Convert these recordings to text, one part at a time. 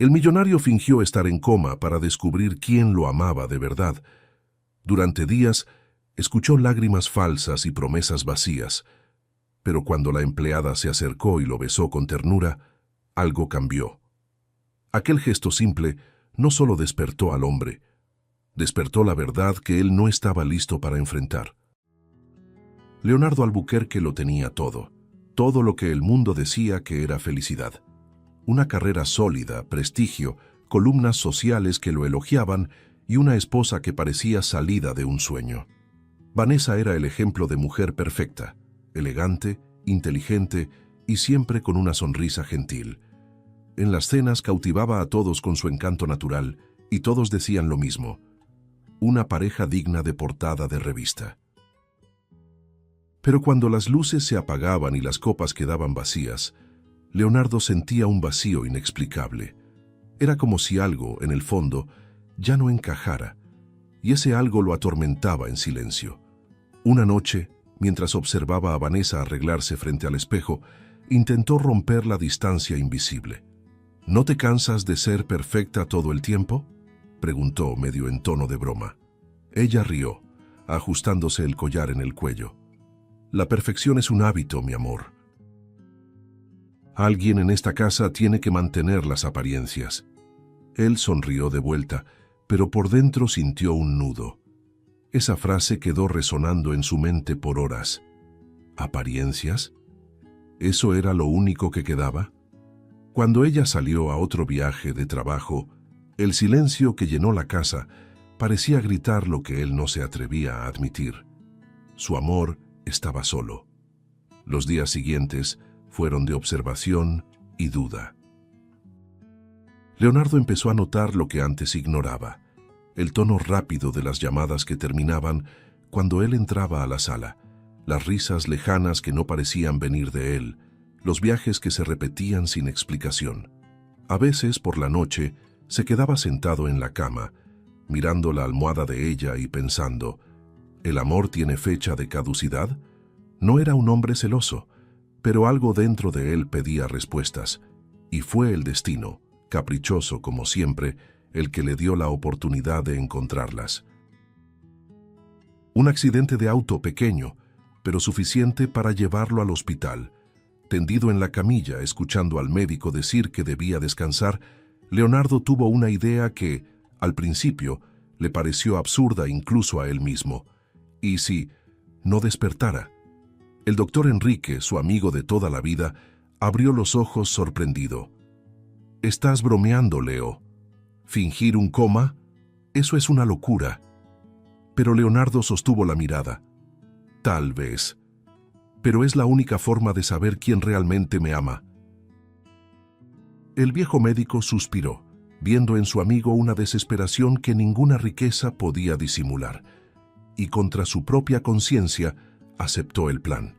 El millonario fingió estar en coma para descubrir quién lo amaba de verdad. Durante días, escuchó lágrimas falsas y promesas vacías, pero cuando la empleada se acercó y lo besó con ternura, algo cambió. Aquel gesto simple no solo despertó al hombre, despertó la verdad que él no estaba listo para enfrentar. Leonardo Albuquerque lo tenía todo, todo lo que el mundo decía que era felicidad. Una carrera sólida, prestigio, columnas sociales que lo elogiaban y una esposa que parecía salida de un sueño. Vanessa era el ejemplo de mujer perfecta, elegante, inteligente y siempre con una sonrisa gentil. En las cenas cautivaba a todos con su encanto natural y todos decían lo mismo: una pareja digna de portada de revista. Pero cuando las luces se apagaban y las copas quedaban vacías, Leonardo sentía un vacío inexplicable. Era como si algo, en el fondo, ya no encajara, y ese algo lo atormentaba en silencio. Una noche, mientras observaba a Vanessa arreglarse frente al espejo, intentó romper la distancia invisible. ¿No te cansas de ser perfecta todo el tiempo?, preguntó medio en tono de broma. Ella rió, ajustándose el collar en el cuello. La perfección es un hábito, mi amor. Alguien en esta casa tiene que mantener las apariencias. Él sonrió de vuelta, pero por dentro sintió un nudo. Esa frase quedó resonando en su mente por horas. ¿Apariencias? ¿Eso era lo único que quedaba? Cuando ella salió a otro viaje de trabajo, el silencio que llenó la casa parecía gritar lo que él no se atrevía a admitir. Su amor estaba solo. Los días siguientes fueron de observación y duda. Leonardo empezó a notar lo que antes ignoraba: el tono rápido de las llamadas que terminaban cuando él entraba a la sala, las risas lejanas que no parecían venir de él, los viajes que se repetían sin explicación. A veces, por la noche, se quedaba sentado en la cama, mirando la almohada de ella y pensando: ¿el amor tiene fecha de caducidad? No era un hombre celoso, pero algo dentro de él pedía respuestas, y fue el destino, caprichoso como siempre, el que le dio la oportunidad de encontrarlas. Un accidente de auto pequeño, pero suficiente para llevarlo al hospital. Tendido en la camilla, escuchando al médico decir que debía descansar, Leonardo tuvo una idea que, al principio, le pareció absurda incluso a él mismo. ¿Y si no despertara? El doctor Enrique, su amigo de toda la vida, abrió los ojos sorprendido. «Estás bromeando, Leo. ¿Fingir un coma? Eso es una locura». Pero Leonardo sostuvo la mirada. «Tal vez. Pero es la única forma de saber quién realmente me ama». El viejo médico suspiró, viendo en su amigo una desesperación que ninguna riqueza podía disimular, y contra su propia conciencia aceptó el plan.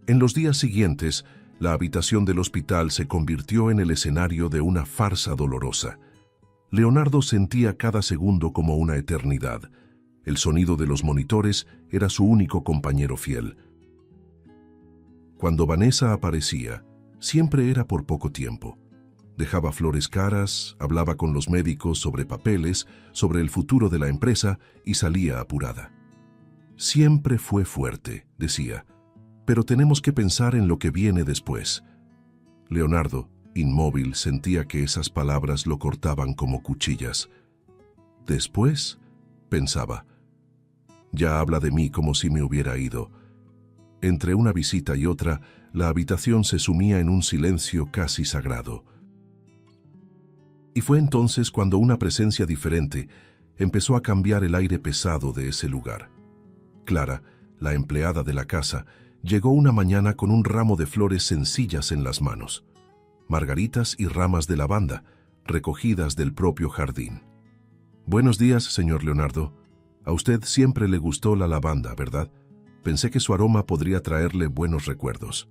En los días siguientes, la habitación del hospital se convirtió en el escenario de una farsa dolorosa. Leonardo sentía cada segundo como una eternidad. El sonido de los monitores era su único compañero fiel. Cuando Vanessa aparecía, siempre era por poco tiempo. Dejaba flores caras, hablaba con los médicos sobre papeles, sobre el futuro de la empresa y salía apurada. «Siempre fue fuerte», decía, «pero tenemos que pensar en lo que viene después». Leonardo, inmóvil, sentía que esas palabras lo cortaban como cuchillas. «¿Después?», pensaba. «Ya habla de mí como si me hubiera ido». Entre una visita y otra, la habitación se sumía en un silencio casi sagrado. Y fue entonces cuando una presencia diferente empezó a cambiar el aire pesado de ese lugar. Clara, la empleada de la casa, llegó una mañana con un ramo de flores sencillas en las manos, margaritas y ramas de lavanda, recogidas del propio jardín. «Buenos días, señor Leonardo. A usted siempre le gustó la lavanda, ¿verdad? Pensé que su aroma podría traerle buenos recuerdos».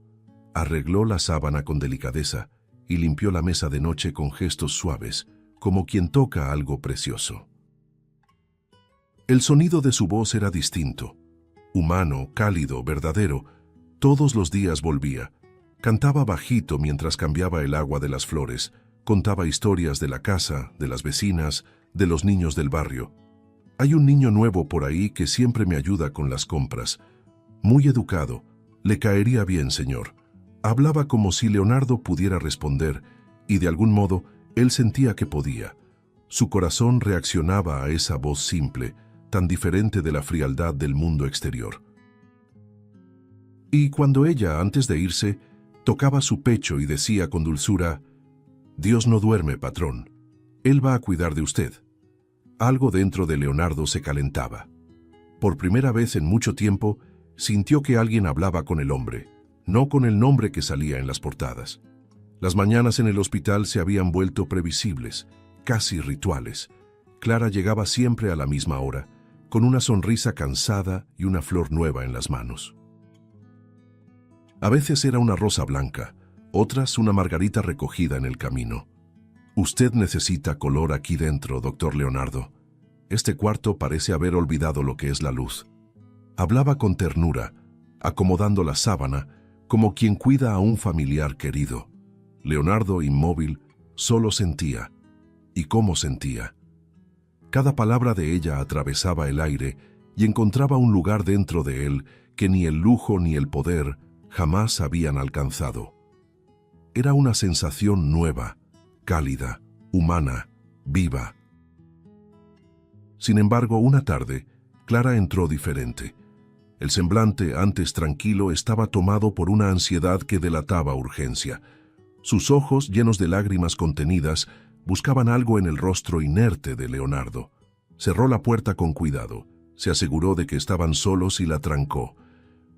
Arregló la sábana con delicadeza y limpió la mesa de noche con gestos suaves, como quien toca algo precioso. El sonido de su voz era distinto, humano, cálido, verdadero. Todos los días volvía. Cantaba bajito mientras cambiaba el agua de las flores, Contaba historias de la casa, de las vecinas, de los niños del barrio. Hay un niño nuevo por ahí que siempre me ayuda con las compras. Muy educado. Le caería bien, señor. Hablaba como si Leonardo pudiera responder, y de algún modo él sentía que podía. Su corazón reaccionaba a esa voz simple, tan diferente de la frialdad del mundo exterior. Y cuando ella, antes de irse, tocaba su pecho y decía con dulzura: «Dios no duerme, patrón. Él va a cuidar de usted». Algo dentro de Leonardo se calentaba. Por primera vez en mucho tiempo, sintió que alguien hablaba con el hombre, no con el nombre que salía en las portadas. Las mañanas en el hospital se habían vuelto previsibles, casi rituales. Clara llegaba siempre a la misma hora, con una sonrisa cansada y una flor nueva en las manos. A veces era una rosa blanca, otras una margarita recogida en el camino. «Usted necesita color aquí dentro, doctor Leonardo. Este cuarto parece haber olvidado lo que es la luz». Hablaba con ternura, acomodando la sábana, como quien cuida a un familiar querido. Leonardo, inmóvil, solo sentía. ¿Y cómo sentía? Cada palabra de ella atravesaba el aire y encontraba un lugar dentro de él que ni el lujo ni el poder jamás habían alcanzado. Era una sensación nueva, cálida, humana, viva. Sin embargo, una tarde, Clara entró diferente. El semblante, antes tranquilo, estaba tomado por una ansiedad que delataba urgencia. Sus ojos, llenos de lágrimas contenidas, buscaban algo en el rostro inerte de Leonardo. Cerró la puerta con cuidado, se aseguró de que estaban solos y la trancó.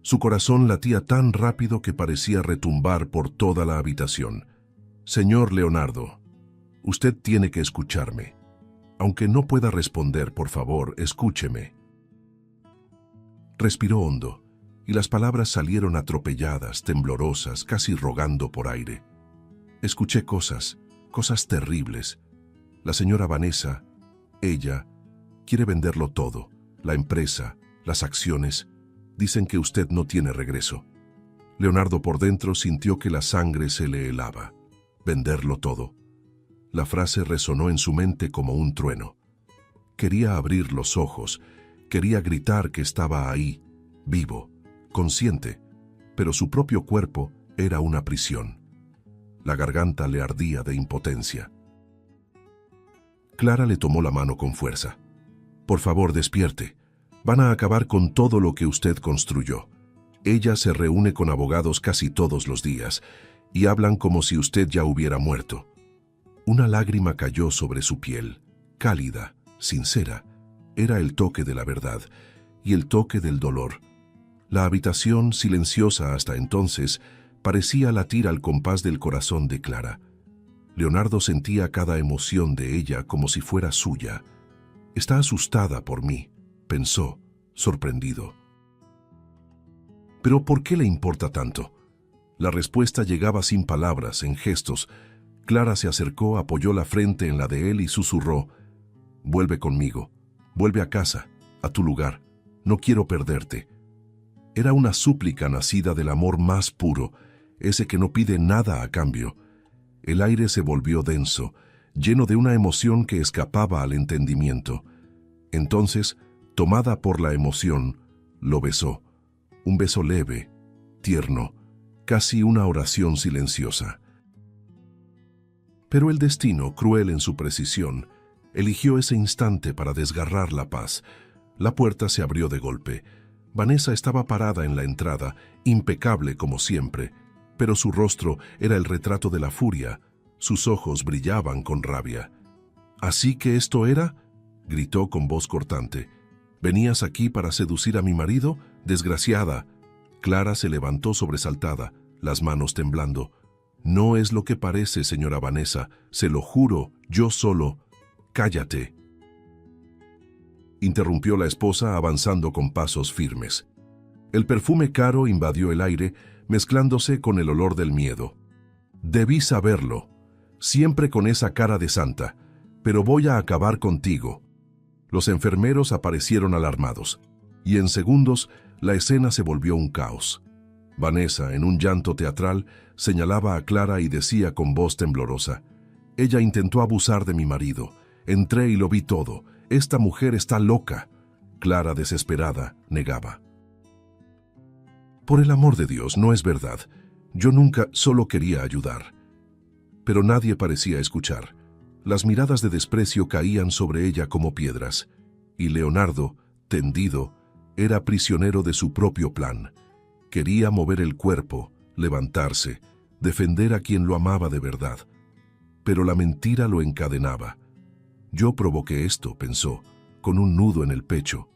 Su corazón latía tan rápido que parecía retumbar por toda la habitación. «Señor Leonardo, usted tiene que escucharme. Aunque no pueda responder, por favor, escúcheme». Respiró hondo, y las palabras salieron atropelladas, temblorosas, casi rogando por aire. «Escuché cosas terribles. La señora Vanessa, ella, quiere venderlo todo, la empresa, las acciones. Dicen que usted no tiene regreso». Leonardo por dentro sintió que la sangre se le helaba. «¿Venderlo todo?». La frase resonó en su mente como un trueno. Quería abrir los ojos, quería gritar que estaba ahí, vivo, consciente, pero su propio cuerpo era una prisión. La garganta le ardía de impotencia. Clara le tomó la mano con fuerza. «Por favor, despierte. Van a acabar con todo lo que usted construyó. Ella se reúne con abogados casi todos los días y hablan como si usted ya hubiera muerto». Una lágrima cayó sobre su piel, cálida, sincera. Era el toque de la verdad y el toque del dolor. La habitación, silenciosa hasta entonces, parecía latir al compás del corazón de Clara. Leonardo sentía cada emoción de ella como si fuera suya. «Está asustada por mí», pensó, sorprendido. «¿Pero por qué le importa tanto?». La respuesta llegaba sin palabras, en gestos. Clara se acercó, apoyó la frente en la de él y susurró: «Vuelve conmigo, vuelve a casa, a tu lugar. No quiero perderte». Era una súplica nacida del amor más puro, ese que no pide nada a cambio. El aire se volvió denso, lleno de una emoción que escapaba al entendimiento. Entonces, tomada por la emoción, lo besó. Un beso leve, tierno, casi una oración silenciosa. Pero el destino, cruel en su precisión, eligió ese instante para desgarrar la paz. La puerta se abrió de golpe. Vanessa estaba parada en la entrada, impecable como siempre, pero su rostro era el retrato de la furia. Sus ojos brillaban con rabia. «¿Así que esto era?», gritó con voz cortante. «¿Venías aquí para seducir a mi marido? Desgraciada». Clara se levantó sobresaltada, las manos temblando. «No es lo que parece, señora Vanessa, se lo juro, yo solo». «Cállate», interrumpió la esposa avanzando con pasos firmes. El perfume caro invadió el aire, mezclándose con el olor del miedo. «Debí saberlo, siempre con esa cara de santa, pero voy a acabar contigo». Los enfermeros aparecieron alarmados, y en segundos la escena se volvió un caos. Vanessa, en un llanto teatral, señalaba a Clara y decía con voz temblorosa: Ella intentó abusar de mi marido. Entré y lo vi todo. Esta mujer está loca. Clara, desesperada, negaba. Por el amor de Dios, no es verdad. Yo nunca, solo quería ayudar. Pero nadie parecía escuchar. Las miradas de desprecio caían sobre ella como piedras. Y Leonardo, tendido, era prisionero de su propio plan. Quería mover el cuerpo, levantarse, defender a quien lo amaba de verdad. Pero la mentira lo encadenaba. Yo provoqué esto, pensó, con un nudo en el pecho.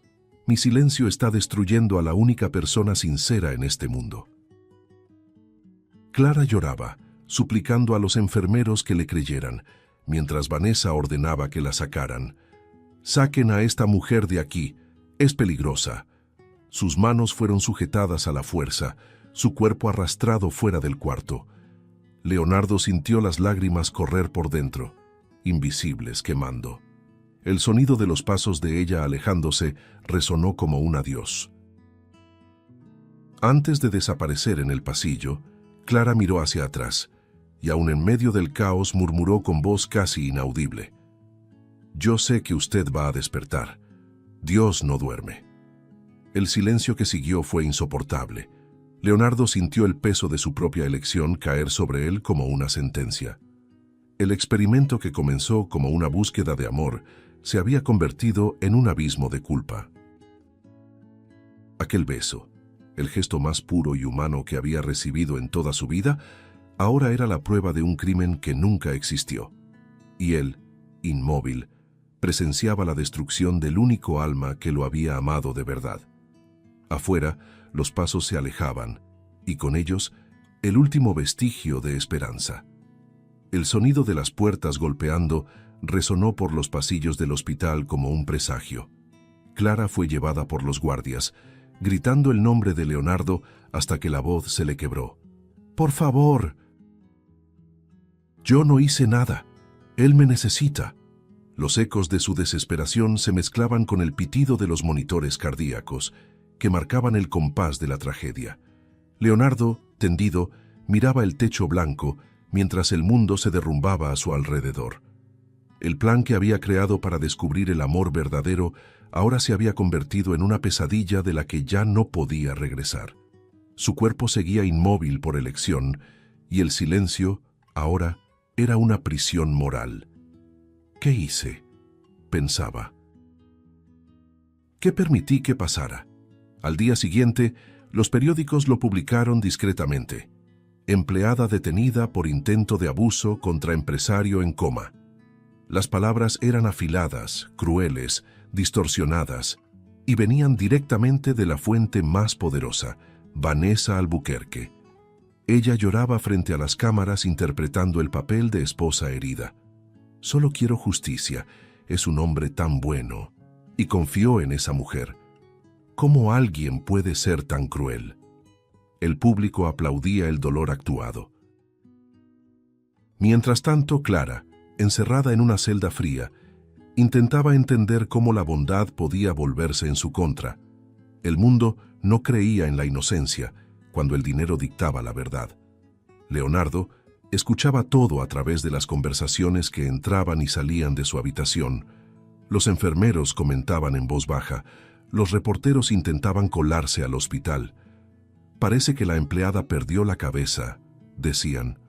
Mi silencio está destruyendo a la única persona sincera en este mundo. Clara lloraba, suplicando a los enfermeros que le creyeran, mientras Vanessa ordenaba que la sacaran. «Saquen a esta mujer de aquí, es peligrosa». Sus manos fueron sujetadas a la fuerza, su cuerpo arrastrado fuera del cuarto. Leonardo sintió las lágrimas correr por dentro, invisibles, quemando. El sonido de los pasos de ella alejándose resonó como un adiós. Antes de desaparecer en el pasillo, Clara miró hacia atrás, y aún en medio del caos murmuró con voz casi inaudible: «Yo sé que usted va a despertar. Dios no duerme». El silencio que siguió fue insoportable. Leonardo sintió el peso de su propia elección caer sobre él como una sentencia. El experimento que comenzó como una búsqueda de amor se había convertido en un abismo de culpa. Aquel beso, el gesto más puro y humano que había recibido en toda su vida, ahora era la prueba de un crimen que nunca existió. Y él, inmóvil, presenciaba la destrucción del único alma que lo había amado de verdad. Afuera, los pasos se alejaban, y con ellos, el último vestigio de esperanza. El sonido de las puertas golpeando resonó por los pasillos del hospital como un presagio. Clara fue llevada por los guardias, gritando el nombre de Leonardo hasta que la voz se le quebró. «¡Por favor!». «Yo no hice nada. Él me necesita». Los ecos de su desesperación se mezclaban con el pitido de los monitores cardíacos, que marcaban el compás de la tragedia. Leonardo, tendido, miraba el techo blanco mientras el mundo se derrumbaba a su alrededor. El plan que había creado para descubrir el amor verdadero ahora se había convertido en una pesadilla de la que ya no podía regresar. Su cuerpo seguía inmóvil por elección, y el silencio, ahora, era una prisión moral. «¿Qué hice?», pensaba. «¿Qué permití que pasara?». Al día siguiente, los periódicos lo publicaron discretamente. «Empleada detenida por intento de abuso contra empresario en coma». Las palabras eran afiladas, crueles, distorsionadas, y venían directamente de la fuente más poderosa, Vanessa Albuquerque. Ella lloraba frente a las cámaras interpretando el papel de esposa herida. «Solo quiero justicia, es un hombre tan bueno», y confió en esa mujer. ¿Cómo alguien puede ser tan cruel? El público aplaudía el dolor actuado. Mientras tanto, Clara, encerrada en una celda fría, intentaba entender cómo la bondad podía volverse en su contra. El mundo no creía en la inocencia cuando el dinero dictaba la verdad. Leonardo escuchaba todo a través de las conversaciones que entraban y salían de su habitación. Los enfermeros comentaban en voz baja. Los reporteros intentaban colarse al hospital. «Parece que la empleada perdió la cabeza», decían.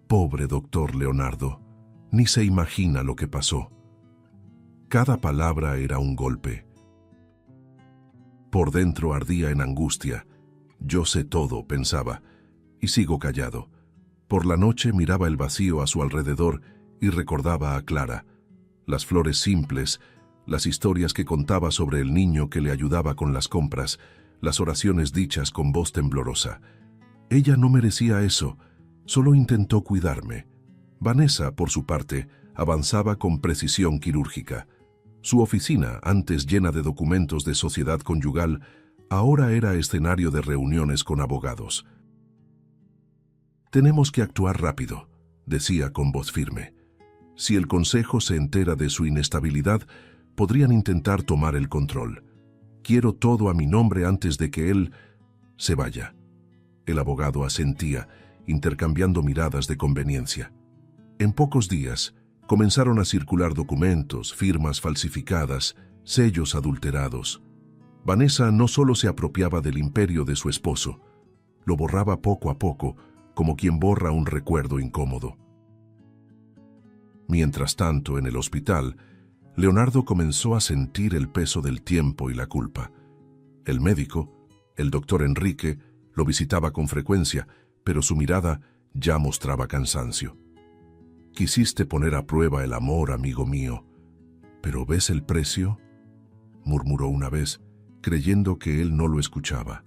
«Pobre doctor Leonardo, ni se imagina lo que pasó». Cada palabra era un golpe. Por dentro ardía en angustia. «Yo sé todo», pensaba, y sigo callado. Por la noche miraba el vacío a su alrededor y recordaba a Clara. Las flores simples, las historias que contaba sobre el niño que le ayudaba con las compras, las oraciones dichas con voz temblorosa. Ella no merecía eso, solo intentó cuidarme. Vanessa, por su parte, avanzaba con precisión quirúrgica. Su oficina, antes llena de documentos de sociedad conyugal, ahora era escenario de reuniones con abogados. «Tenemos que actuar rápido», decía con voz firme. «Si el consejo se entera de su inestabilidad, podrían intentar tomar el control. Quiero todo a mi nombre antes de que él se vaya». El abogado asentía, intercambiando miradas de conveniencia. En pocos días, comenzaron a circular documentos, firmas falsificadas, sellos adulterados. Vanessa no solo se apropiaba del imperio de su esposo, lo borraba poco a poco, como quien borra un recuerdo incómodo. Mientras tanto, en el hospital, Leonardo comenzó a sentir el peso del tiempo y la culpa. El médico, el doctor Enrique, lo visitaba con frecuencia, pero su mirada ya mostraba cansancio. «Quisiste poner a prueba el amor, amigo mío, pero ¿ves el precio?», murmuró una vez, creyendo que él no lo escuchaba.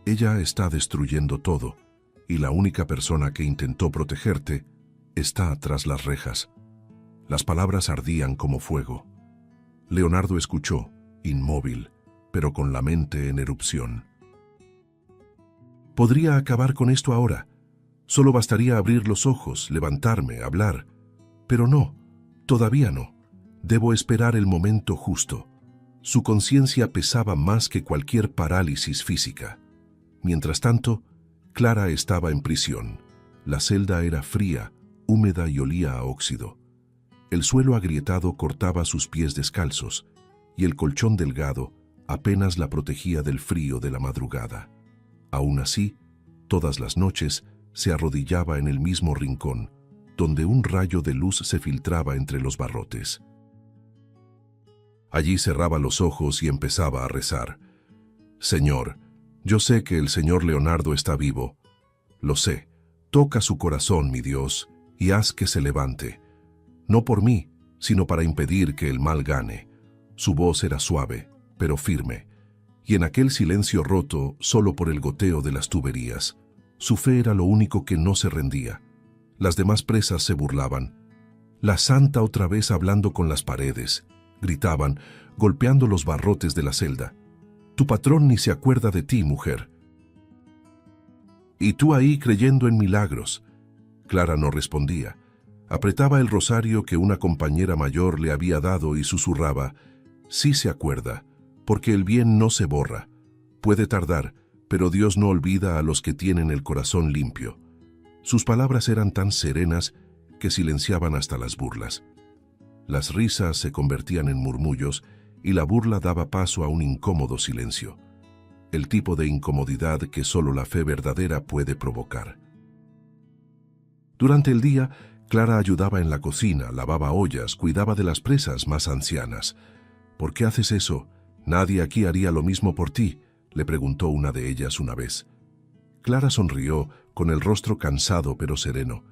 «Ella está destruyendo todo, y la única persona que intentó protegerte está tras las rejas». Las palabras ardían como fuego. Leonardo escuchó, inmóvil, pero con la mente en erupción. «Podría acabar con esto ahora. Solo bastaría abrir los ojos, levantarme, hablar. Pero no, todavía no. Debo esperar el momento justo». Su conciencia pesaba más que cualquier parálisis física. Mientras tanto, Clara estaba en prisión. La celda era fría, húmeda y olía a óxido. El suelo agrietado cortaba sus pies descalzos, y el colchón delgado apenas la protegía del frío de la madrugada. Aún así, todas las noches se arrodillaba en el mismo rincón, donde un rayo de luz se filtraba entre los barrotes. Allí cerraba los ojos y empezaba a rezar. «Señor, yo sé que el señor Leonardo está vivo. Lo sé. Toca su corazón, mi Dios, y haz que se levante. No por mí, sino para impedir que el mal gane». Su voz era suave, pero firme, y en aquel silencio roto solo por el goteo de las tuberías, su fe era lo único que no se rendía. Las demás presas se burlaban. «La santa otra vez hablando con las paredes», gritaban, golpeando los barrotes de la celda. «Tu patrón ni se acuerda de ti, mujer». «Y tú ahí creyendo en milagros». Clara no respondía. Apretaba el rosario que una compañera mayor le había dado y susurraba: «Sí se acuerda, porque el bien no se borra. Puede tardar, pero Dios no olvida a los que tienen el corazón limpio». Sus palabras eran tan serenas que silenciaban hasta las burlas. Las risas se convertían en murmullos y la burla daba paso a un incómodo silencio. El tipo de incomodidad que solo la fe verdadera puede provocar. Durante el día, Clara ayudaba en la cocina, lavaba ollas, cuidaba de las presas más ancianas. «¿Por qué haces eso? Nadie aquí haría lo mismo por ti», le preguntó una de ellas una vez. Clara sonrió, con el rostro cansado pero sereno.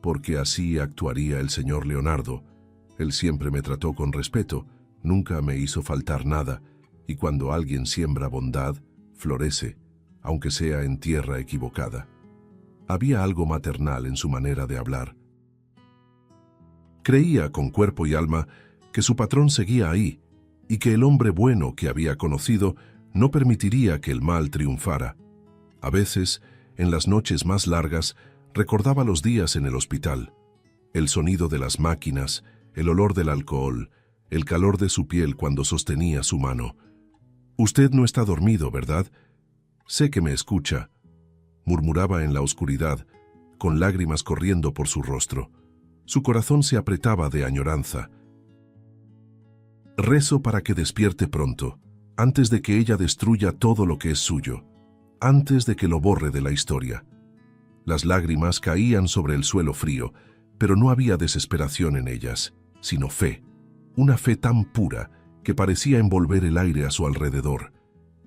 «Porque así actuaría el señor Leonardo. Él siempre me trató con respeto, nunca me hizo faltar nada, y cuando alguien siembra bondad, florece, aunque sea en tierra equivocada». Había algo maternal en su manera de hablar. Creía con cuerpo y alma que su patrón seguía ahí, y que el hombre bueno que había conocido no permitiría que el mal triunfara. A veces, en las noches más largas, recordaba los días en el hospital, el sonido de las máquinas, el olor del alcohol, el calor de su piel cuando sostenía su mano. «Usted no está dormido, ¿verdad? Sé que me escucha», murmuraba en la oscuridad, con lágrimas corriendo por su rostro. Su corazón se apretaba de añoranza. «Rezo para que despierte pronto, antes de que ella destruya todo lo que es suyo, antes de que lo borre de la historia». Las lágrimas caían sobre el suelo frío, pero no había desesperación en ellas, sino fe, una fe tan pura que parecía envolver el aire a su alrededor.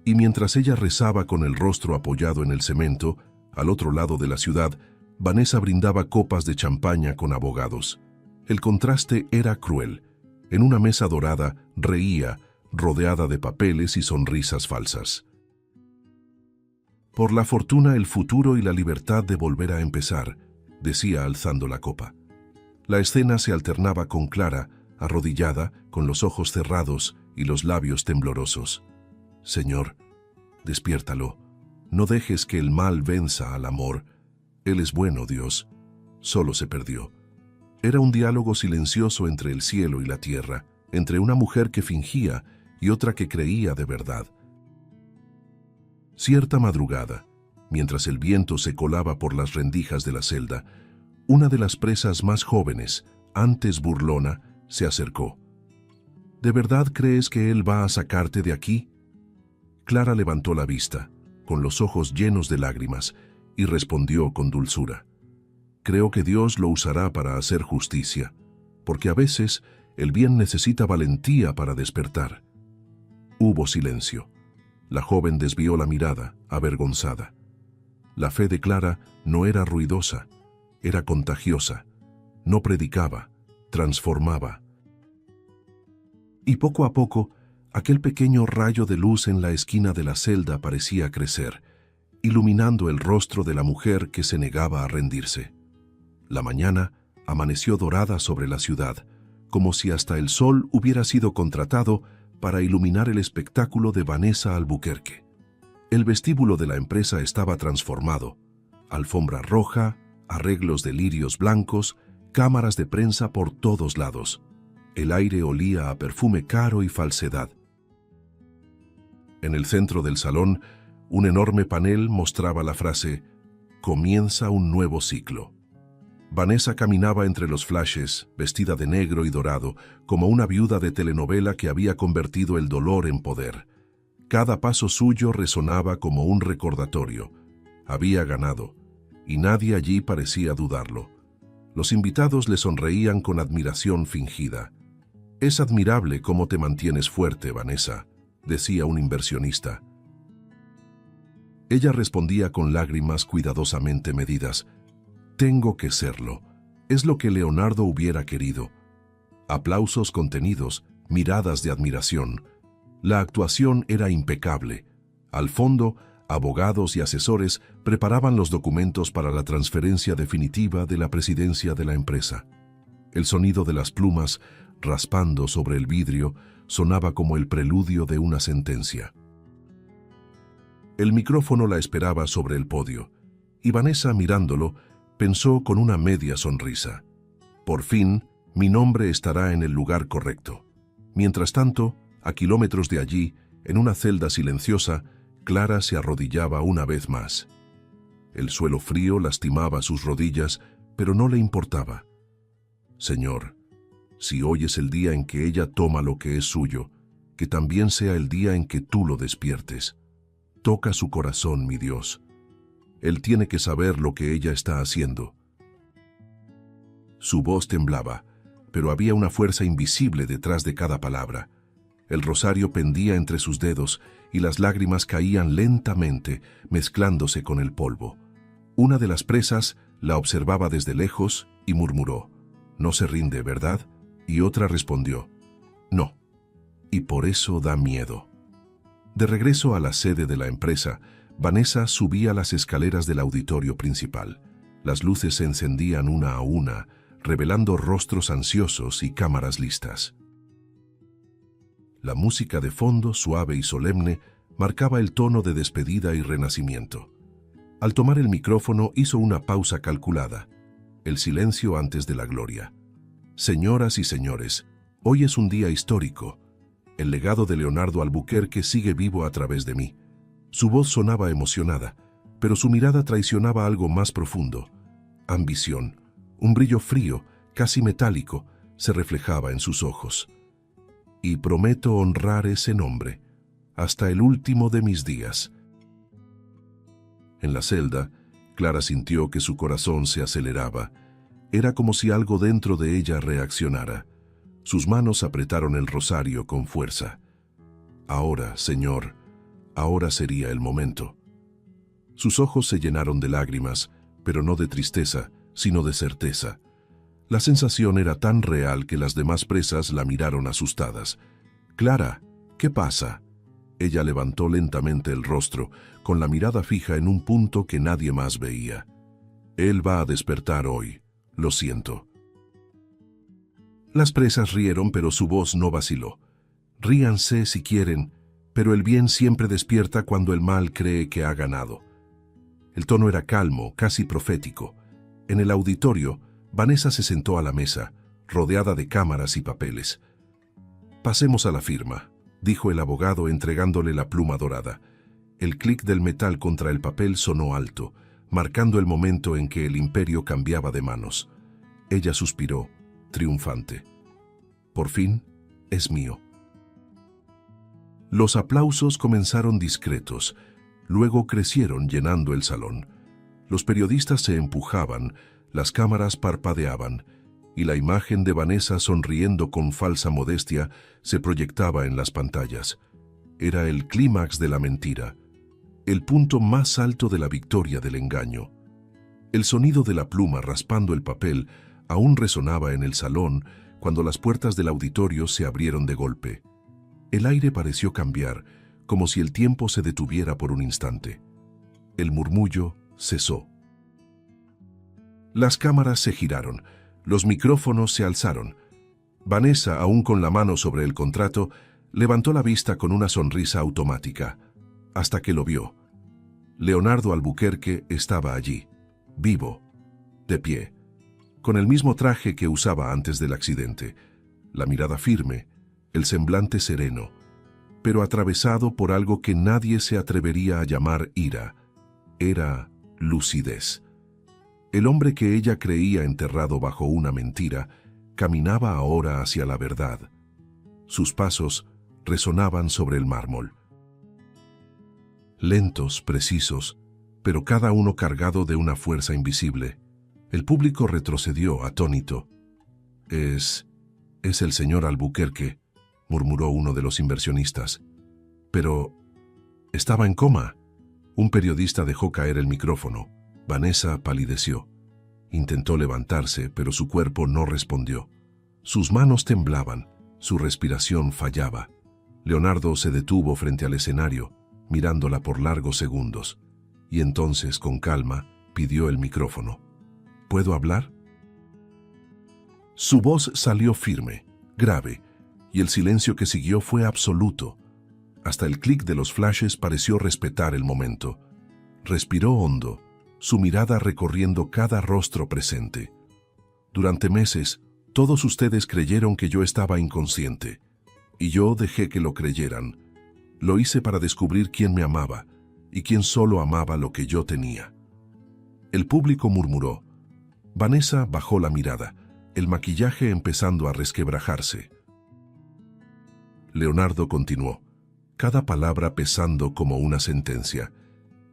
Y mientras ella rezaba con el rostro apoyado en el cemento, al otro lado de la ciudad, Vanessa brindaba copas de champaña con abogados. El contraste era cruel. En una mesa dorada reía, rodeada de papeles y sonrisas falsas. «Por la fortuna, el futuro y la libertad de volver a empezar», decía alzando la copa. La escena se alternaba con Clara, arrodillada, con los ojos cerrados y los labios temblorosos. «Señor, despiértalo. No dejes que el mal venza al amor. Él es bueno, Dios». Solo se perdió. Era un diálogo silencioso entre el cielo y la tierra, entre una mujer que fingía y otra que creía de verdad. Cierta madrugada, mientras el viento se colaba por las rendijas de la celda, Una de las presas más jóvenes, antes burlona, se acercó. ¿De verdad crees que él va a sacarte de aquí? Clara levantó la vista, con los ojos llenos de lágrimas, y respondió con dulzura. Creo que Dios lo usará para hacer justicia, porque a veces el bien necesita valentía para despertar. Hubo silencio. La joven desvió la mirada, avergonzada. La fe de Clara no era ruidosa, era contagiosa. No predicaba, transformaba. Y poco a poco, aquel pequeño rayo de luz en la esquina de la celda parecía crecer, iluminando el rostro de la mujer que se negaba a rendirse. La mañana amaneció dorada sobre la ciudad, como si hasta el sol hubiera sido contratado para iluminar el espectáculo de Vanessa Albuquerque. El vestíbulo de la empresa estaba transformado. Alfombra roja, arreglos de lirios blancos, cámaras de prensa por todos lados. El aire olía a perfume caro y falsedad. En el centro del salón, un enorme panel mostraba la frase «Comienza un nuevo ciclo». Vanessa caminaba entre los flashes, vestida de negro y dorado, como una viuda de telenovela que había convertido el dolor en poder. Cada paso suyo resonaba como un recordatorio. Había ganado, y nadie allí parecía dudarlo. Los invitados le sonreían con admiración fingida. «Es admirable cómo te mantienes fuerte, Vanessa», decía un inversionista. Ella respondía con lágrimas cuidadosamente medidas. «Tengo que serlo. Es lo que Leonardo hubiera querido». Aplausos contenidos, miradas de admiración. La actuación era impecable. Al fondo, abogados y asesores preparaban los documentos para la transferencia definitiva de la presidencia de la empresa. El sonido de las plumas, raspando sobre el vidrio, sonaba como el preludio de una sentencia. El micrófono la esperaba sobre el podio, y Vanessa, mirándolo, pensó con una media sonrisa. Por fin, mi nombre estará en el lugar correcto. Mientras tanto, a kilómetros de allí, en una celda silenciosa, Clara se arrodillaba una vez más. El suelo frío lastimaba sus rodillas, pero no le importaba. Señor, si hoy es el día en que ella toma lo que es suyo, que también sea el día en que tú lo despiertes. Toca su corazón, mi Dios. Él tiene que saber lo que ella está haciendo. Su voz temblaba, pero había una fuerza invisible detrás de cada palabra. El rosario pendía entre sus dedos y las lágrimas caían lentamente, mezclándose con el polvo. Una de las presas la observaba desde lejos y murmuró: «No se rinde, ¿verdad?». Y otra respondió: «No, y por eso da miedo». De regreso a la sede de la empresa, Vanessa subía las escaleras del auditorio principal. Las luces se encendían una a una, revelando rostros ansiosos y cámaras listas. La música de fondo, suave y solemne, marcaba el tono de despedida y renacimiento. Al tomar el micrófono hizo una pausa calculada, el silencio antes de la gloria. «Señoras y señores, hoy es un día histórico. El legado de Leonardo Albuquerque sigue vivo a través de mí». Su voz sonaba emocionada, pero su mirada traicionaba algo más profundo. Ambición, un brillo frío, casi metálico, se reflejaba en sus ojos. «Y prometo honrar ese nombre, hasta el último de mis días». En la celda, Clara sintió que su corazón se aceleraba. Era como si algo dentro de ella reaccionara. Sus manos apretaron el rosario con fuerza. «Ahora, Señor, ahora sería el momento». Sus ojos se llenaron de lágrimas, pero no de tristeza, sino de certeza. La sensación era tan real que las demás presas la miraron asustadas. «Clara, ¿qué pasa?». Ella levantó lentamente el rostro, con la mirada fija en un punto que nadie más veía. «Él va a despertar hoy. Lo siento». Las presas rieron, pero su voz no vaciló. «Ríanse si quieren, pero el bien siempre despierta cuando el mal cree que ha ganado». El tono era calmo, casi profético. En el auditorio, Vanessa se sentó a la mesa, rodeada de cámaras y papeles. «Pasemos a la firma», dijo el abogado entregándole la pluma dorada. El clic del metal contra el papel sonó alto. marcando el momento en que el imperio cambiaba de manos. Ella suspiró, triunfante. Por fin, es mío. Los aplausos comenzaron discretos, luego crecieron llenando el salón. Los periodistas se empujaban, las cámaras parpadeaban, y la imagen de Vanessa sonriendo con falsa modestia se proyectaba en las pantallas. Era el clímax de la mentira, el punto más alto de la victoria del engaño. El sonido de la pluma raspando el papel aún resonaba en el salón cuando las puertas del auditorio se abrieron de golpe. El aire pareció cambiar, como si el tiempo se detuviera por un instante. El murmullo cesó. Las cámaras se giraron, los micrófonos se alzaron. Vanessa, aún con la mano sobre el contrato, levantó la vista con una sonrisa automática, hasta que lo vio. Leonardo Albuquerque estaba allí, vivo, de pie, con el mismo traje que usaba antes del accidente, la mirada firme, el semblante sereno, pero atravesado por algo que nadie se atrevería a llamar ira. Era lucidez. El hombre que ella creía enterrado bajo una mentira caminaba ahora hacia la verdad. Sus pasos resonaban sobre el mármol. Lentos, precisos, pero cada uno cargado de una fuerza invisible. El público retrocedió atónito. Es el señor Albuquerque», murmuró uno de los inversionistas. «Pero estaba en coma». Un periodista dejó caer el micrófono. Vanessa palideció. Intentó levantarse, pero su cuerpo no respondió. Sus manos temblaban, su respiración fallaba. Leonardo se detuvo frente al escenario, mirándola por largos segundos, y entonces, con calma, pidió el micrófono. «¿Puedo hablar?». Su voz salió firme, grave, y el silencio que siguió fue absoluto. Hasta el clic de los flashes pareció respetar el momento. Respiró hondo, su mirada recorriendo cada rostro presente. «Durante meses, todos ustedes creyeron que yo estaba inconsciente, y yo dejé que lo creyeran. Lo hice para descubrir quién me amaba, y quién solo amaba lo que yo tenía». El público murmuró. Vanessa bajó la mirada, el maquillaje empezando a resquebrajarse. Leonardo continuó, cada palabra pesando como una sentencia.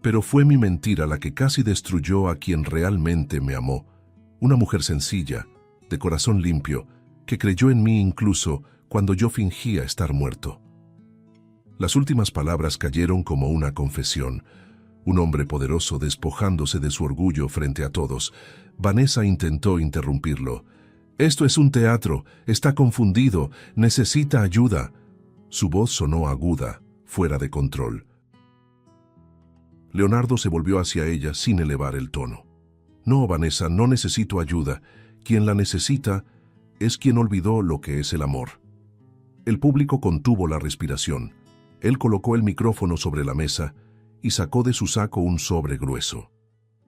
«Pero fue mi mentira la que casi destruyó a quien realmente me amó. Una mujer sencilla, de corazón limpio, que creyó en mí incluso cuando yo fingía estar muerto». Las últimas palabras cayeron como una confesión. Un hombre poderoso despojándose de su orgullo frente a todos. Vanessa intentó interrumpirlo. «Esto es un teatro, está confundido, necesita ayuda». Su voz sonó aguda, fuera de control. Leonardo se volvió hacia ella sin elevar el tono. «No, Vanessa, no necesito ayuda. Quien la necesita es quien olvidó lo que es el amor». El público contuvo la respiración. Él colocó el micrófono sobre la mesa y sacó de su saco un sobre grueso.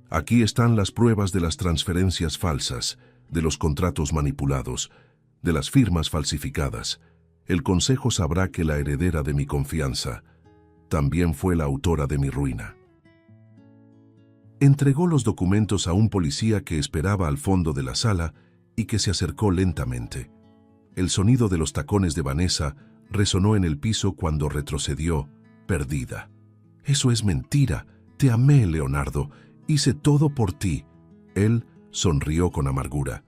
«Aquí están las pruebas de las transferencias falsas, de los contratos manipulados, de las firmas falsificadas. El consejo sabrá que la heredera de mi confianza también fue la autora de mi ruina». Entregó los documentos a un policía que esperaba al fondo de la sala y que se acercó lentamente. El sonido de los tacones de Vanessa resonó en el piso cuando retrocedió, perdida. «Eso es mentira. Te amé, Leonardo. Hice todo por ti». Él sonrió con amargura.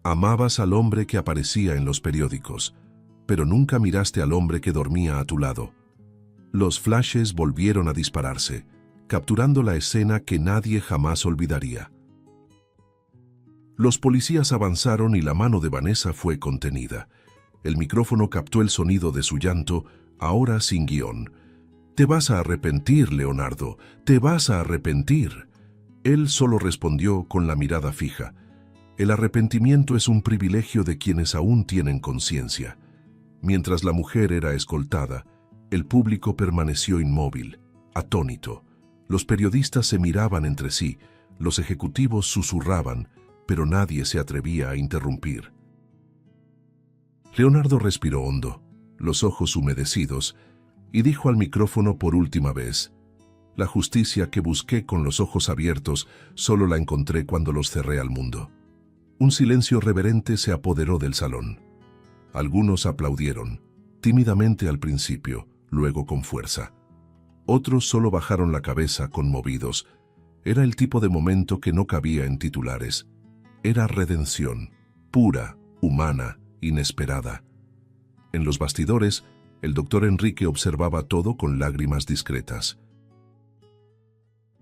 «Amabas al hombre que aparecía en los periódicos, pero nunca miraste al hombre que dormía a tu lado». Los flashes volvieron a dispararse, capturando la escena que nadie jamás olvidaría. Los policías avanzaron y la mano de Vanessa fue contenida. El micrófono captó el sonido de su llanto, ahora sin guión. «Te vas a arrepentir, Leonardo, te vas a arrepentir». Él solo respondió con la mirada fija. «El arrepentimiento es un privilegio de quienes aún tienen conciencia». Mientras la mujer era escoltada, el público permaneció inmóvil, atónito. Los periodistas se miraban entre sí, los ejecutivos susurraban, pero nadie se atrevía a interrumpir. Leonardo respiró hondo, los ojos humedecidos, y dijo al micrófono por última vez: La justicia que busqué con los ojos abiertos solo la encontré cuando los cerré al mundo. Un silencio reverente se apoderó del salón. Algunos aplaudieron, tímidamente al principio, luego con fuerza. Otros solo bajaron la cabeza conmovidos. Era el tipo de momento que no cabía en titulares. Era redención, pura, humana, inesperada. En los bastidores, el doctor Enrique observaba todo con lágrimas discretas.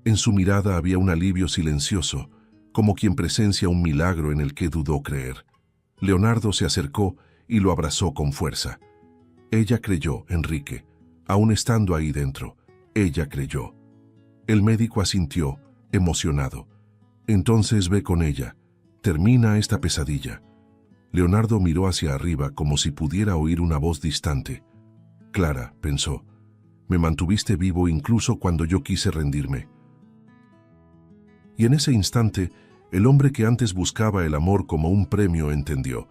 En su mirada había un alivio silencioso, como quien presencia un milagro en el que dudó creer. Leonardo se acercó y lo abrazó con fuerza. Ella creyó, Enrique, aún estando ahí dentro. Ella creyó. El médico asintió, emocionado. Entonces ve con ella. Termina esta pesadilla. Leonardo miró hacia arriba como si pudiera oír una voz distante. Clara, pensó, me mantuviste vivo incluso cuando yo quise rendirme. Y en ese instante, el hombre que antes buscaba el amor como un premio entendió.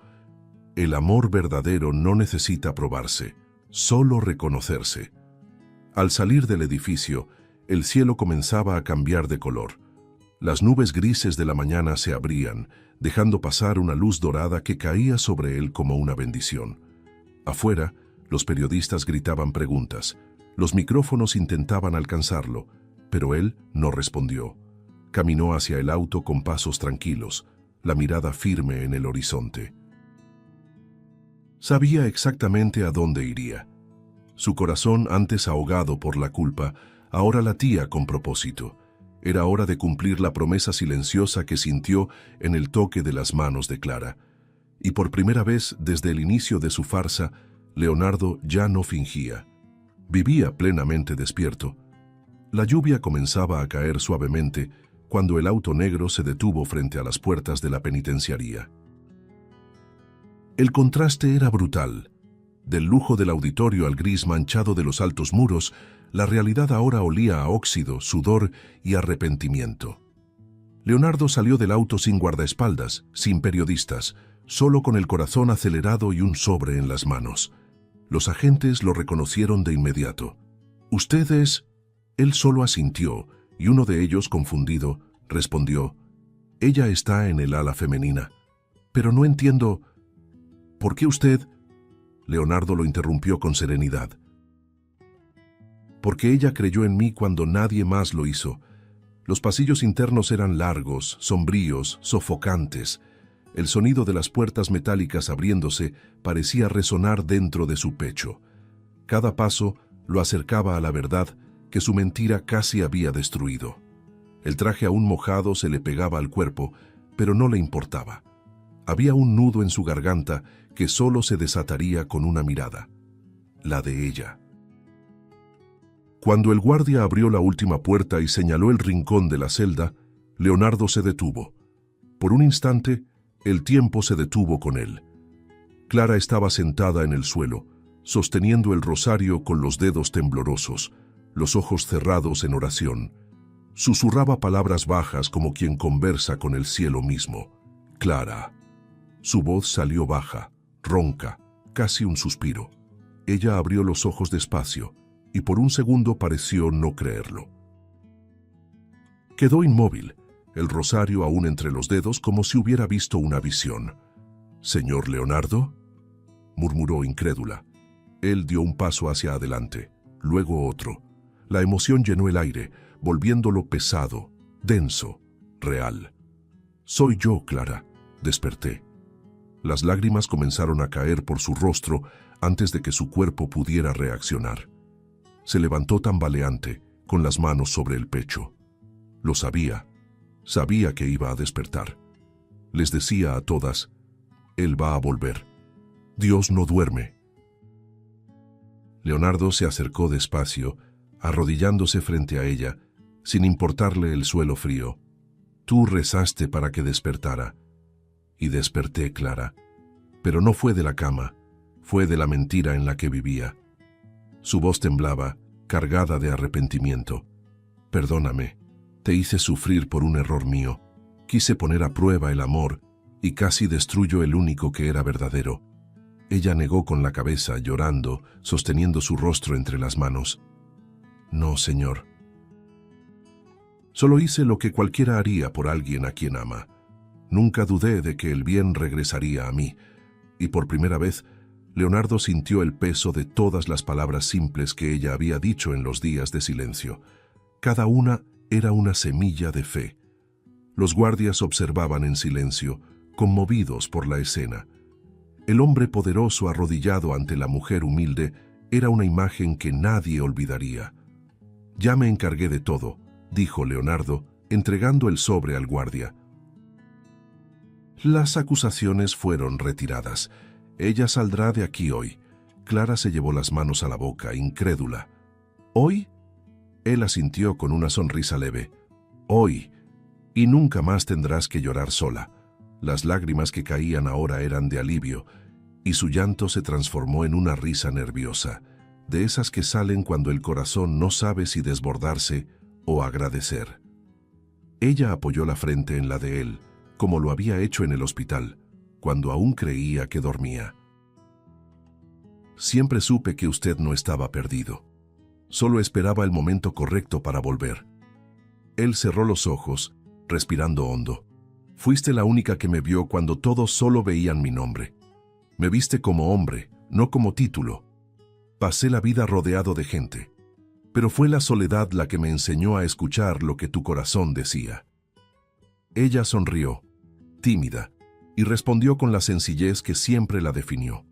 El amor verdadero no necesita probarse, solo reconocerse. Al salir del edificio, el cielo comenzaba a cambiar de color. Las nubes grises de la mañana se abrían, dejando pasar una luz dorada que caía sobre él como una bendición. Afuera, los periodistas gritaban preguntas. Los micrófonos intentaban alcanzarlo, pero él no respondió. Caminó hacia el auto con pasos tranquilos, la mirada firme en el horizonte. Sabía exactamente a dónde iría. Su corazón, antes ahogado por la culpa, ahora latía con propósito. Era hora de cumplir la promesa silenciosa que sintió en el toque de las manos de Clara. Y por primera vez desde el inicio de su farsa, Leonardo ya no fingía. Vivía plenamente despierto. La lluvia comenzaba a caer suavemente cuando el auto negro se detuvo frente a las puertas de la penitenciaría. El contraste era brutal. Del lujo del auditorio al gris manchado de los altos muros, la realidad ahora olía a óxido, sudor y arrepentimiento. Leonardo salió del auto sin guardaespaldas, sin periodistas, solo con el corazón acelerado y un sobre en las manos. Los agentes lo reconocieron de inmediato. «¿Usted es...?» Él solo asintió, y uno de ellos, confundido, respondió, «Ella está en el ala femenina. Pero no entiendo... ¿Por qué usted...?» Leonardo lo interrumpió con serenidad. «Porque ella creyó en mí cuando nadie más lo hizo. Los pasillos internos eran largos, sombríos, sofocantes. El sonido de las puertas metálicas abriéndose parecía resonar dentro de su pecho. Cada paso lo acercaba a la verdad que su mentira casi había destruido. El traje aún mojado se le pegaba al cuerpo, pero no le importaba. Había un nudo en su garganta que solo se desataría con una mirada, la de ella. Cuando el guardia abrió la última puerta y señaló el rincón de la celda, Leonardo se detuvo. Por un instante, el tiempo se detuvo con él. Clara estaba sentada en el suelo, sosteniendo el rosario con los dedos temblorosos, los ojos cerrados en oración. Susurraba palabras bajas como quien conversa con el cielo mismo. «Clara». Su voz salió baja, ronca, casi un suspiro. Ella abrió los ojos despacio, y por un segundo pareció no creerlo. Quedó inmóvil, el rosario aún entre los dedos como si hubiera visto una visión. «¿Señor Leonardo?», murmuró incrédula. Él dio un paso hacia adelante, luego otro. La emoción llenó el aire, volviéndolo pesado, denso, real. «Soy yo, Clara», desperté. Las lágrimas comenzaron a caer por su rostro antes de que su cuerpo pudiera reaccionar. Se levantó tambaleante, con las manos sobre el pecho. Lo sabía. Sabía que iba a despertar. Les decía a todas, «Él va a volver. Dios no duerme». Leonardo se acercó despacio, arrodillándose frente a ella, sin importarle el suelo frío. «Tú rezaste para que despertara». Y desperté, Clara. Pero no fue de la cama, fue de la mentira en la que vivía. Su voz temblaba, cargada de arrepentimiento. «Perdóname, te hice sufrir por un error mío. Quise poner a prueba el amor y casi destruyo el único que era verdadero». Ella negó con la cabeza, llorando, sosteniendo su rostro entre las manos. «No, señor». Solo hice lo que cualquiera haría por alguien a quien ama. Nunca dudé de que el bien regresaría a mí, y por primera vez, Leonardo sintió el peso de todas las palabras simples que ella había dicho en los días de silencio. Cada una era una semilla de fe. Los guardias observaban en silencio, conmovidos por la escena. El hombre poderoso arrodillado ante la mujer humilde era una imagen que nadie olvidaría. «Ya me encargué de todo», dijo Leonardo, entregando el sobre al guardia. Las acusaciones fueron retiradas. Ella saldrá de aquí hoy. Clara se llevó las manos a la boca, incrédula. ¿Hoy? Él asintió con una sonrisa leve. Hoy. Y nunca más tendrás que llorar sola. Las lágrimas que caían ahora eran de alivio, y su llanto se transformó en una risa nerviosa, de esas que salen cuando el corazón no sabe si desbordarse o agradecer. Ella apoyó la frente en la de él, como lo había hecho en el hospital, cuando aún creía que dormía. Siempre supe que usted no estaba perdido. Solo esperaba el momento correcto para volver. Él cerró los ojos, respirando hondo. Fuiste la única que me vio cuando todos solo veían mi nombre. Me viste como hombre, no como título. Pasé la vida rodeado de gente, pero fue la soledad la que me enseñó a escuchar lo que tu corazón decía. Ella sonrió, tímida, y respondió con la sencillez que siempre la definió.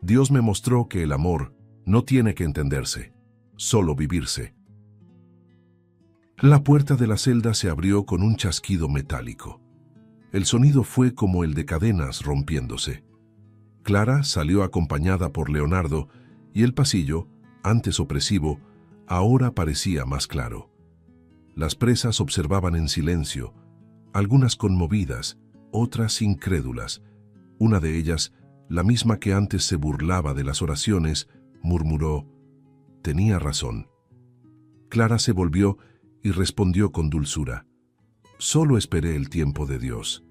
Dios me mostró que el amor no tiene que entenderse, solo vivirse. La puerta de la celda se abrió con un chasquido metálico. El sonido fue como el de cadenas rompiéndose. Clara salió acompañada por Leonardo y el pasillo, antes opresivo, ahora parecía más claro. Las presas observaban en silencio, algunas conmovidas, otras incrédulas. Una de ellas, la misma que antes se burlaba de las oraciones, murmuró: «Tenía razón». Clara se volvió y respondió con dulzura: «Solo esperé el tiempo de Dios».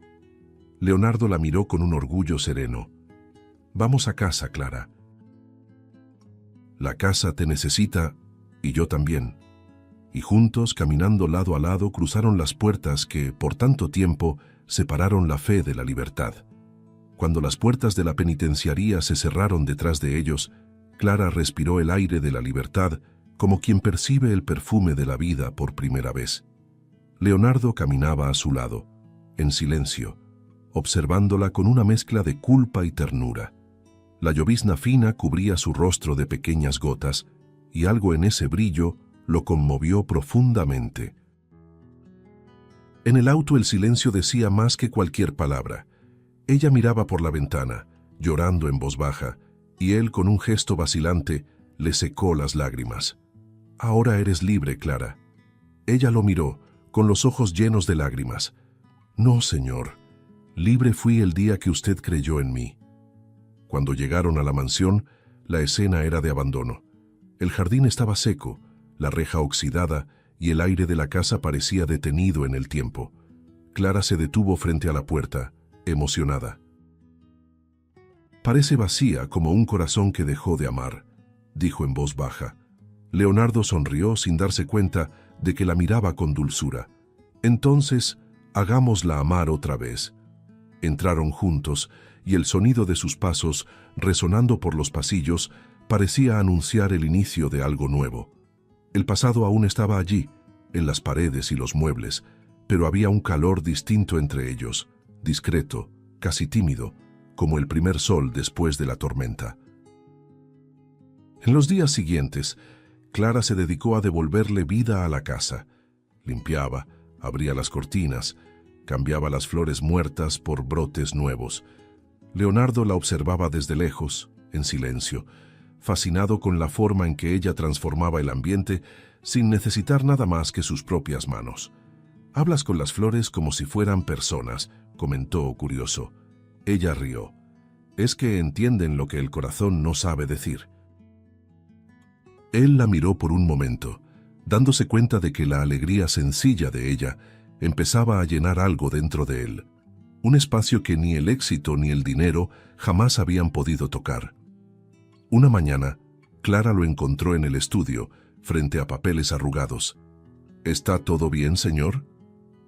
Leonardo la miró con un orgullo sereno. «Vamos a casa, Clara. La casa te necesita y yo también». Y juntos, caminando lado a lado, cruzaron las puertas que, por tanto tiempo, separaron la fe de la libertad. Cuando las puertas de la penitenciaría se cerraron detrás de ellos, Clara respiró el aire de la libertad como quien percibe el perfume de la vida por primera vez. Leonardo caminaba a su lado, en silencio, observándola con una mezcla de culpa y ternura. La llovizna fina cubría su rostro de pequeñas gotas, y algo en ese brillo lo conmovió profundamente. En el auto el silencio decía más que cualquier palabra. Ella miraba por la ventana, llorando en voz baja, y él, con un gesto vacilante, le secó las lágrimas. «Ahora eres libre, Clara». Ella lo miró, con los ojos llenos de lágrimas. «No, señor. Libre fui el día que usted creyó en mí». Cuando llegaron a la mansión, la escena era de abandono. El jardín estaba seco, la reja oxidada, y el aire de la casa parecía detenido en el tiempo. Clara se detuvo frente a la puerta, emocionada. «Parece vacía como un corazón que dejó de amar», dijo en voz baja. Leonardo sonrió sin darse cuenta de que la miraba con dulzura. «Entonces, hagámosla amar otra vez». Entraron juntos, y el sonido de sus pasos, resonando por los pasillos, parecía anunciar el inicio de algo nuevo. El pasado aún estaba allí, en las paredes y los muebles, pero había un calor distinto entre ellos, discreto, casi tímido, como el primer sol después de la tormenta. En los días siguientes, Clara se dedicó a devolverle vida a la casa. Limpiaba, abría las cortinas, cambiaba las flores muertas por brotes nuevos. Leonardo la observaba desde lejos, en silencio, fascinado con la forma en que ella transformaba el ambiente sin necesitar nada más que sus propias manos. «Hablas con las flores como si fueran personas», comentó curioso. Ella rió. «Es que entienden lo que el corazón no sabe decir». Él la miró por un momento, dándose cuenta de que la alegría sencilla de ella empezaba a llenar algo dentro de él, un espacio que ni el éxito ni el dinero jamás habían podido tocar. Una mañana, Clara lo encontró en el estudio, frente a papeles arrugados. ¿Está todo bien, señor?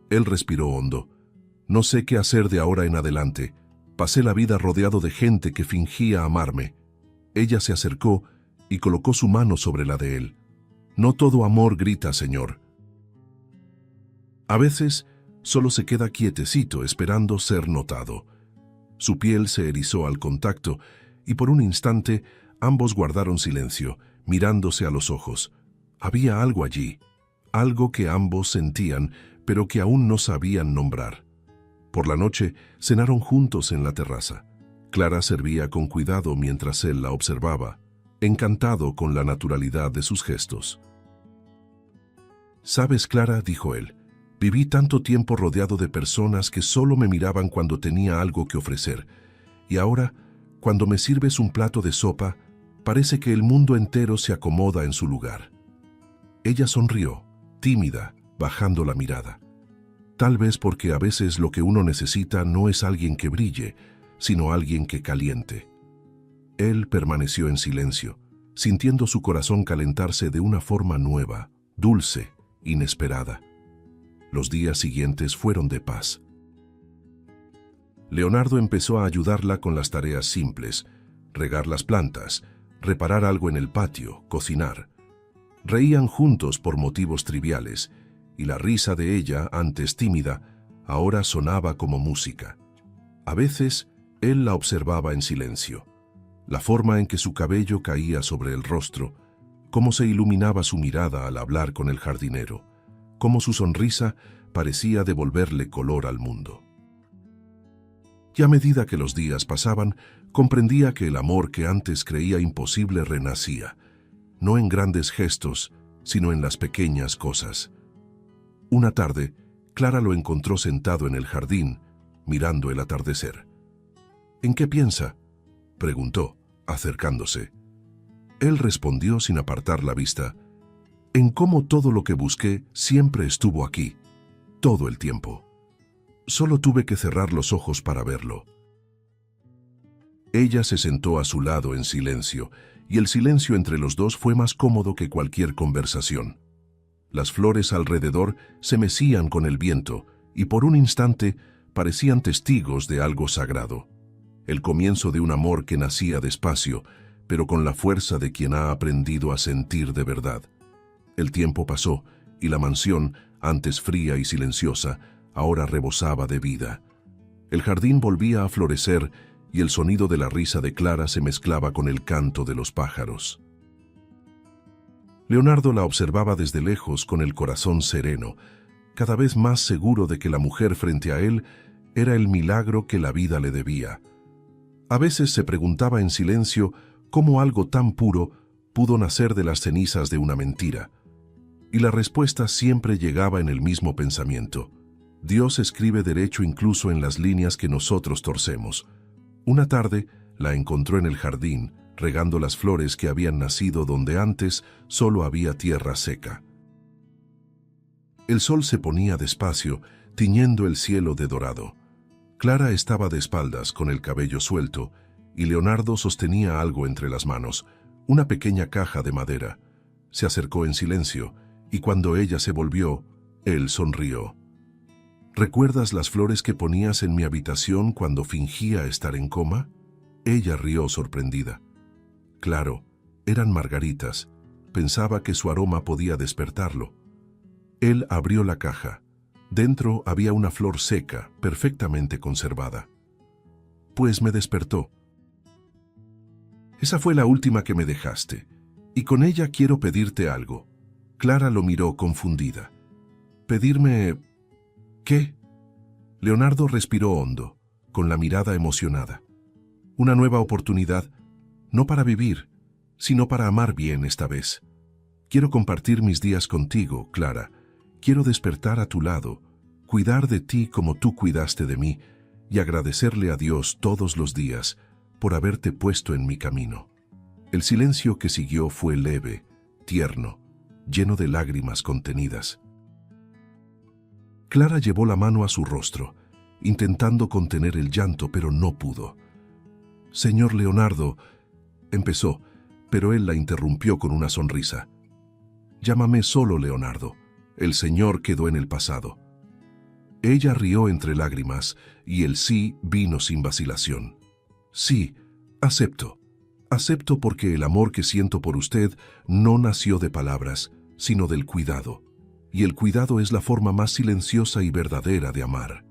Él respiró hondo. No sé qué hacer de ahora en adelante. Pasé la vida rodeado de gente que fingía amarme. Ella se acercó y colocó su mano sobre la de él. No todo amor grita, señor. A veces solo se queda quietecito esperando ser notado. Su piel se erizó al contacto y por un instante ambos guardaron silencio, mirándose a los ojos. Había algo allí, algo que ambos sentían, pero que aún no sabían nombrar. Por la noche cenaron juntos en la terraza. Clara servía con cuidado mientras él la observaba, encantado con la naturalidad de sus gestos. «¿Sabes, Clara?», dijo él, «viví tanto tiempo rodeado de personas que solo me miraban cuando tenía algo que ofrecer, y ahora, cuando me sirves un plato de sopa, parece que el mundo entero se acomoda en su lugar». Ella sonrió, tímida, bajando la mirada. Tal vez porque a veces lo que uno necesita no es alguien que brille, sino alguien que caliente. Él permaneció en silencio, sintiendo su corazón calentarse de una forma nueva, dulce, inesperada. Los días siguientes fueron de paz. Leonardo empezó a ayudarla con las tareas simples: regar las plantas, reparar algo en el patio, cocinar. Reían juntos por motivos triviales, y la risa de ella, antes tímida, ahora sonaba como música. A veces, él la observaba en silencio. La forma en que su cabello caía sobre el rostro, cómo se iluminaba su mirada al hablar con el jardinero, cómo su sonrisa parecía devolverle color al mundo. Y a medida que los días pasaban, comprendía que el amor que antes creía imposible renacía, no en grandes gestos, sino en las pequeñas cosas. Una tarde, Clara lo encontró sentado en el jardín, mirando el atardecer. «¿En qué piensa?», preguntó, acercándose. Él respondió sin apartar la vista: «En cómo todo lo que busqué siempre estuvo aquí, todo el tiempo. Solo tuve que cerrar los ojos para verlo». Ella se sentó a su lado en silencio, y el silencio entre los dos fue más cómodo que cualquier conversación. Las flores alrededor se mecían con el viento y por un instante parecían testigos de algo sagrado. El comienzo de un amor que nacía despacio, pero con la fuerza de quien ha aprendido a sentir de verdad. El tiempo pasó y la mansión, antes fría y silenciosa, ahora rebosaba de vida. El jardín volvía a florecer y el sonido de la risa de Clara se mezclaba con el canto de los pájaros. Leonardo la observaba desde lejos con el corazón sereno, cada vez más seguro de que la mujer frente a él era el milagro que la vida le debía. A veces se preguntaba en silencio cómo algo tan puro pudo nacer de las cenizas de una mentira. Y la respuesta siempre llegaba en el mismo pensamiento: Dios escribe derecho incluso en las líneas que nosotros torcemos. Una tarde la encontró en el jardín, regando las flores que habían nacido donde antes solo había tierra seca. El sol se ponía despacio, tiñendo el cielo de dorado. Clara estaba de espaldas, con el cabello suelto, y Leonardo sostenía algo entre las manos, una pequeña caja de madera. Se acercó en silencio, y cuando ella se volvió, él sonrió. «¿Recuerdas las flores que ponías en mi habitación cuando fingía estar en coma?». Ella rió sorprendida. Claro, eran margaritas. Pensaba que su aroma podía despertarlo. Él abrió la caja. Dentro había una flor seca, perfectamente conservada. «Pues me despertó. Esa fue la última que me dejaste, y con ella quiero pedirte algo». Clara lo miró confundida. «¿Pedirme qué?». Leonardo respiró hondo, con la mirada emocionada. «Una nueva oportunidad, no para vivir, sino para amar bien esta vez. Quiero compartir mis días contigo, Clara. Quiero despertar a tu lado, cuidar de ti como tú cuidaste de mí, y agradecerle a Dios todos los días por haberte puesto en mi camino». El silencio que siguió fue leve, tierno, lleno de lágrimas contenidas. Clara llevó la mano a su rostro, intentando contener el llanto, pero no pudo. «Señor Leonardo», empezó, pero él la interrumpió con una sonrisa. «Llámame solo Leonardo. El Señor quedó en el pasado. Ella rió entre lágrimas y el sí vino sin vacilación. Sí, acepto. Acepto porque el amor que siento por usted no nació de palabras, sino del cuidado. Y el cuidado es la forma más silenciosa y verdadera de amar.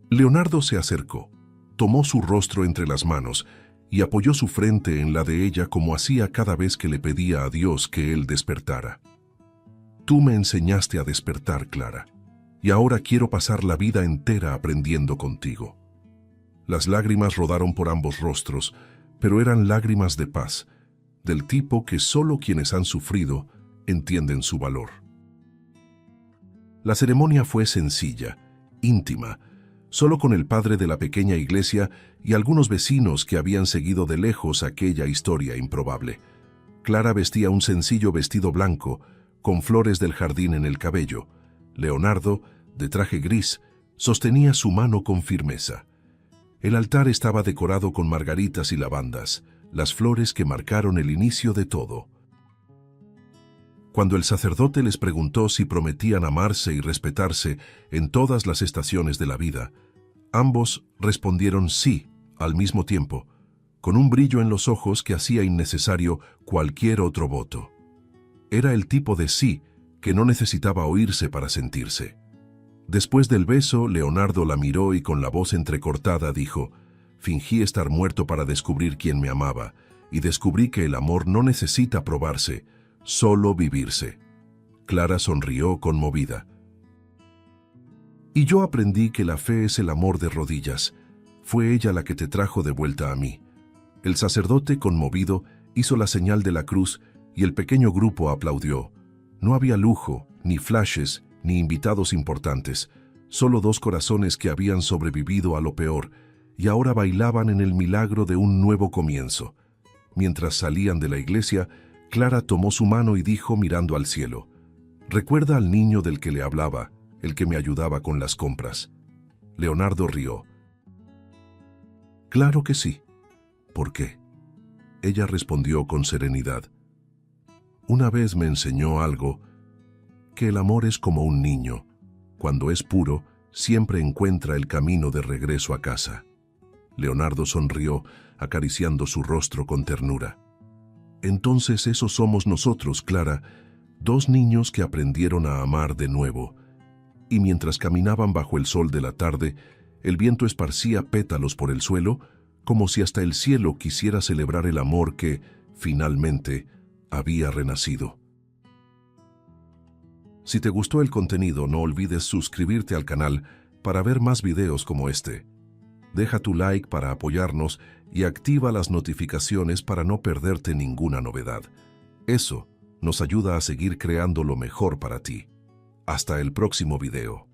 Leonardo se acercó, tomó su rostro entre las manos y apoyó su frente en la de ella como hacía cada vez que le pedía a Dios que él despertara. Tú me enseñaste a despertar, Clara, y ahora quiero pasar la vida entera aprendiendo contigo. Las lágrimas rodaron por ambos rostros, pero eran lágrimas de paz, del tipo que solo quienes han sufrido entienden su valor. La ceremonia fue sencilla, íntima, solo con el padre de la pequeña iglesia y algunos vecinos que habían seguido de lejos aquella historia improbable. Clara vestía un sencillo vestido blanco, con flores del jardín en el cabello. Leonardo, de traje gris, sostenía su mano con firmeza. El altar estaba decorado con margaritas y lavandas, las flores que marcaron el inicio de todo. Cuando el sacerdote les preguntó si prometían amarse y respetarse en todas las estaciones de la vida, ambos respondieron sí al mismo tiempo, con un brillo en los ojos que hacía innecesario cualquier otro voto. Era el tipo de sí que no necesitaba oírse para sentirse. Después del beso, Leonardo la miró y con la voz entrecortada dijo: «Fingí estar muerto para descubrir quién me amaba, y descubrí que el amor no necesita probarse, solo vivirse». Clara sonrió conmovida. «Y yo aprendí que la fe es el amor de rodillas. Fue ella la que te trajo de vuelta a mí». El sacerdote, conmovido, hizo la señal de la cruz y el pequeño grupo aplaudió. No había lujo, ni flashes, ni invitados importantes, solo dos corazones que habían sobrevivido a lo peor y ahora bailaban en el milagro de un nuevo comienzo. Mientras salían de la iglesia, Clara tomó su mano y dijo mirando al cielo: «¿Recuerda al niño del que le hablaba, el que me ayudaba con las compras?» Leonardo rió. «Claro que sí». «¿Por qué?». Ella respondió con serenidad: «Una vez me enseñó algo, que el amor es como un niño. Cuando es puro, siempre encuentra el camino de regreso a casa». Leonardo sonrió, acariciando su rostro con ternura. «Entonces eso somos nosotros, Clara, dos niños que aprendieron a amar de nuevo». Y mientras caminaban bajo el sol de la tarde, el viento esparcía pétalos por el suelo, como si hasta el cielo quisiera celebrar el amor que, finalmente, había renacido. Si te gustó el contenido, no olvides suscribirte al canal para ver más videos como este. Deja tu like para apoyarnos y activa las notificaciones para no perderte ninguna novedad. Eso nos ayuda a seguir creando lo mejor para ti. Hasta el próximo video.